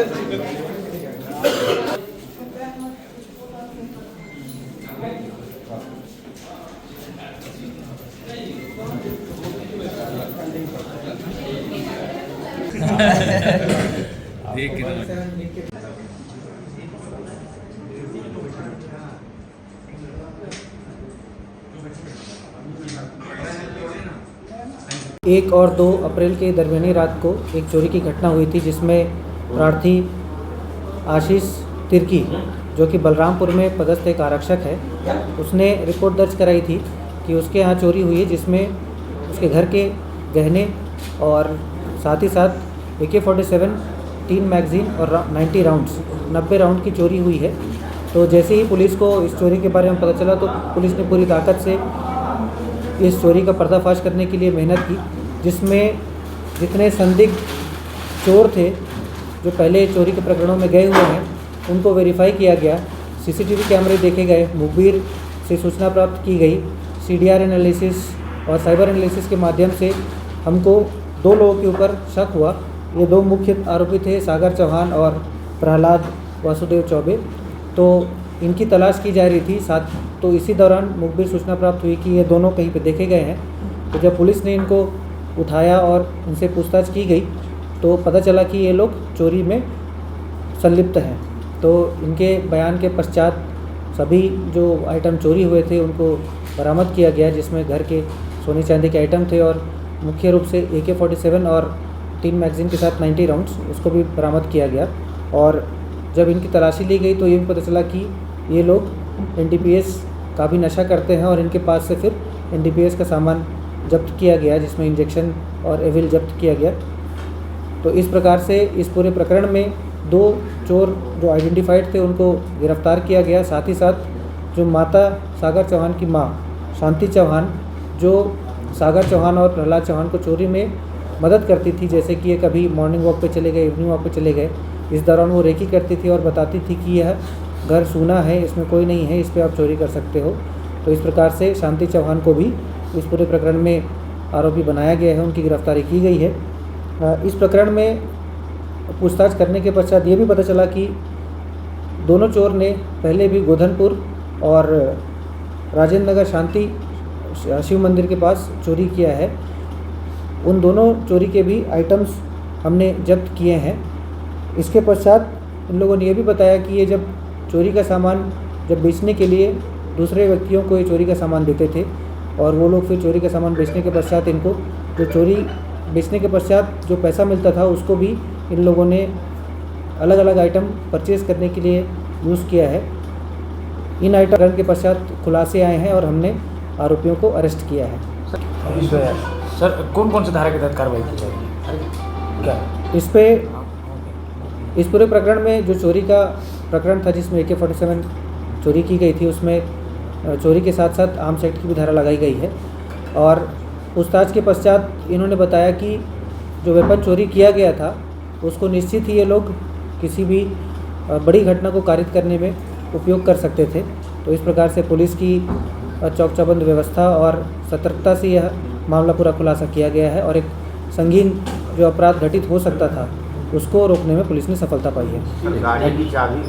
देख के एक और 2 अप्रैल के दरमियानी रात को एक चोरी की घटना हुई थी, जिसमें प्रार्थी आशीष तिर्की, जो कि बलरामपुर में पदस्थ एक आरक्षक है, उसने रिपोर्ट दर्ज कराई थी कि उसके यहाँ चोरी हुई है, जिसमें उसके घर के गहने और साथ ही साथ AK-47 3 मैगज़ीन और 90 राउंड्स 90 राउंड की चोरी हुई है। तो जैसे ही पुलिस को इस चोरी के बारे में पता चला तो पुलिस ने पूरी ताकत से इस चोरी का पर्दाफाश करने के लिए मेहनत की, जिसमें जितने संदिग्ध चोर थे जो पहले चोरी के प्रकरणों में गए हुए हैं उनको वेरीफाई किया गया, CCTV कैमरे देखे गए, मुखबिर से सूचना प्राप्त की गई, CDR एनालिसिस और साइबर एनालिसिस के माध्यम से हमको 2 लोगों के ऊपर शक हुआ। ये 2 मुख्य आरोपी थे, सागर चौहान और प्रहलाद वासुदेव चौबे। तो इनकी तलाश की जा रही थी साथ। तो इसी दौरान मुखबिर सूचना प्राप्त हुई कि ये दोनों कहीं पे देखे गए हैं। तो जब पुलिस ने इनको उठाया और इनसे पूछताछ की गई तो पता चला कि ये लोग चोरी में संलिप्त हैं। तो इनके बयान के पश्चात सभी जो आइटम चोरी हुए थे उनको बरामद किया गया, जिसमें घर के सोने चांदी के आइटम थे और मुख्य रूप से AK-47 और 3 मैगज़ीन के साथ 90 राउंड्स उसको भी बरामद किया गया। और जब इनकी तलाशी ली गई तो ये भी पता चला कि ये लोग NDPS का भी नशा करते हैं और इनके पास से फिर NDPS का सामान जब्त किया गया, जिसमें इंजेक्शन और एविल जब्त किया गया। तो इस प्रकार से इस पूरे प्रकरण में 2 चोर जो आइडेंटिफाइड थे उनको गिरफ्तार किया गया। साथ ही साथ जो माता सागर चौहान की माँ शांति चौहान, जो सागर चौहान और प्रहलाद चौहान को चोरी में मदद करती थी, जैसे कि ये कभी मॉर्निंग वॉक पे चले गए, इवनिंग वॉक पे चले गए, इस दौरान वो रेकी करती थी और बताती थी कि यह घर सूना है, इसमें कोई नहीं है, इस पर आप चोरी कर सकते हो। तो इस प्रकार से शांति चौहान को भी इस पूरे प्रकरण में आरोपी बनाया गया है, उनकी गिरफ्तारी की गई है। इस प्रकरण में पूछताछ करने के पश्चात ये भी पता चला कि दोनों चोर ने पहले भी गोधनपुर और राजेंद्र नगर शांति शिव मंदिर के पास चोरी किया है। उन दोनों चोरी के भी आइटम्स हमने जब्त किए हैं। इसके पश्चात इन लोगों ने यह भी बताया कि ये जब चोरी का सामान जब बेचने के लिए दूसरे व्यक्तियों को ये चोरी का सामान देते थे और वो लोग फिर चोरी का सामान बेचने के पश्चात इनको जो चोरी बेचने के पश्चात जो पैसा मिलता था उसको भी इन लोगों ने अलग अलग आइटम परचेज़ करने के लिए यूज़ किया है। इन आइटम के पश्चात खुलासे आए हैं और हमने आरोपियों को अरेस्ट किया है। सर कौन कौन से धारा के तहत कार्रवाई की जाएगी? इस पूरे प्रकरण में जो चोरी का प्रकरण था जिसमें AK-47 चोरी की गई थी, उसमें चोरी के साथ साथ आर्म्स एक्ट की भी धारा लगाई गई है। और पूछताछ के पश्चात इन्होंने बताया कि जो वेपन चोरी किया गया था उसको निश्चित ही ये लोग किसी भी बड़ी घटना को कारित करने में उपयोग कर सकते थे। तो इस प्रकार से पुलिस की चौक चौबंद व्यवस्था और सतर्कता से यह मामला पूरा खुलासा किया गया है और एक संगीन जो अपराध घटित हो सकता था उसको रोकने में पुलिस ने सफलता पाई है। गाड़ी की चाबी